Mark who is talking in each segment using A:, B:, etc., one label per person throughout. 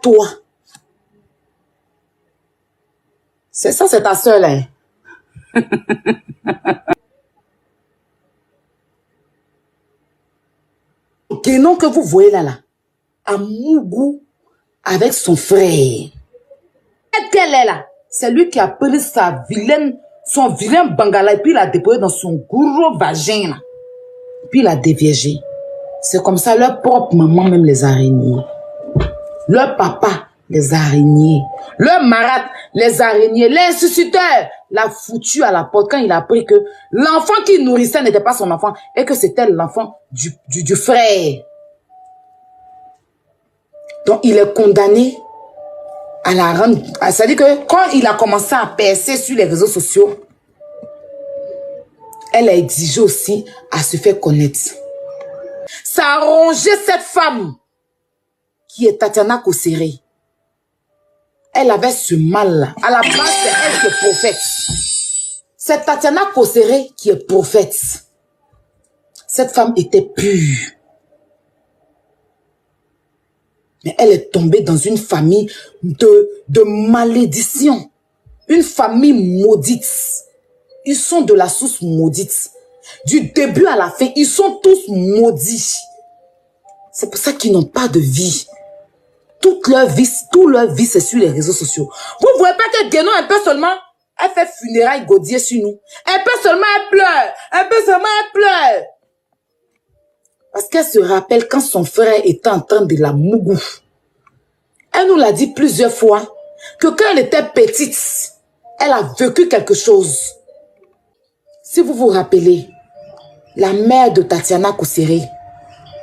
A: regarde-toi. C'est ça, c'est ta soeur là. Guénon que vous voyez là, à Mougou avec son frère. Quelle est là? C'est lui qui a pris son vilain bangala et puis il l'a déposé dans son gros vagin là. Puis il l'a déviégé. C'est comme ça, leur propre maman même les araignées. Leur papa, les araignées. Leur marade, les araignées. L'instituteur l'a foutu à la porte quand il a appris que l'enfant qu'il nourrissait n'était pas son enfant et que c'était l'enfant du frère. Donc, il est condamné à la rendre... C'est-à-dire que quand il a commencé à percer sur les réseaux sociaux, elle a exigé aussi à se faire connaître. Ça a rongé cette femme qui est Tatiana Kosseré. Elle avait ce mal-là. À la base, c'est elle qui est prophète. C'est Tatiana Kosseré qui est prophète. Cette femme était pure. Mais elle est tombée dans une famille de malédiction. Une famille maudite. Ils sont de la source maudite. Du début à la fin, ils sont tous maudits. C'est pour ça qu'ils n'ont pas de vie. Tout leur vie, c'est sur les réseaux sociaux. Vous ne voyez pas que Guénon, un peu seulement, elle fait funérailles Godier sur nous. Un peu seulement, elle pleure. Un peu seulement, elle pleure. Parce qu'elle se rappelle quand son frère était en train de la mougou. Elle nous l'a dit plusieurs fois que quand elle était petite, elle a vécu quelque chose. Si vous vous rappelez, la mère de Tatiana Kosseré,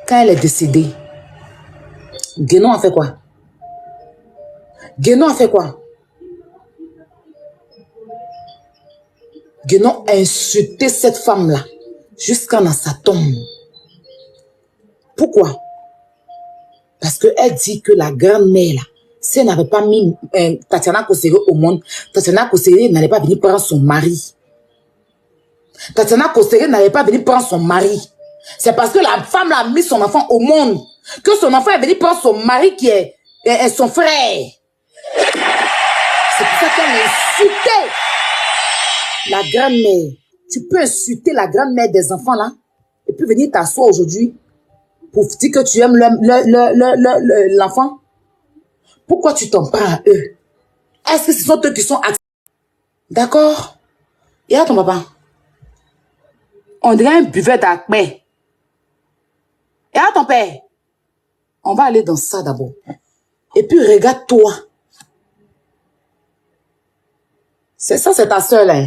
A: quand elle est décédée, Guénon a fait quoi? Guénon a fait quoi? Guénon a insulté cette femme-là jusqu'à dans sa tombe. Pourquoi? Parce qu'elle dit que la grand-mère, là, si elle n'avait pas mis Tatiana Kosseré au monde, Tatiana Kosseré n'allait pas venir prendre son mari. Tatiana Kosseré n'allait pas venir prendre son mari. C'est parce que la femme a mis son enfant au monde que son enfant est venu prendre son mari qui est son frère. C'est pour ça qu'elle a insulté la grand-mère. Tu peux insulter la grand-mère des enfants là et puis venir t'asseoir aujourd'hui pour dire que tu aimes l'enfant. Pourquoi tu t'en prends à eux? Est-ce que ce sont eux qui sont... D'accord? Et là ton papa, on dirait un buveur d'acmé. Et là ton père, on va aller dans ça d'abord. Et puis regarde-toi. C'est ça, c'est ta soeur là.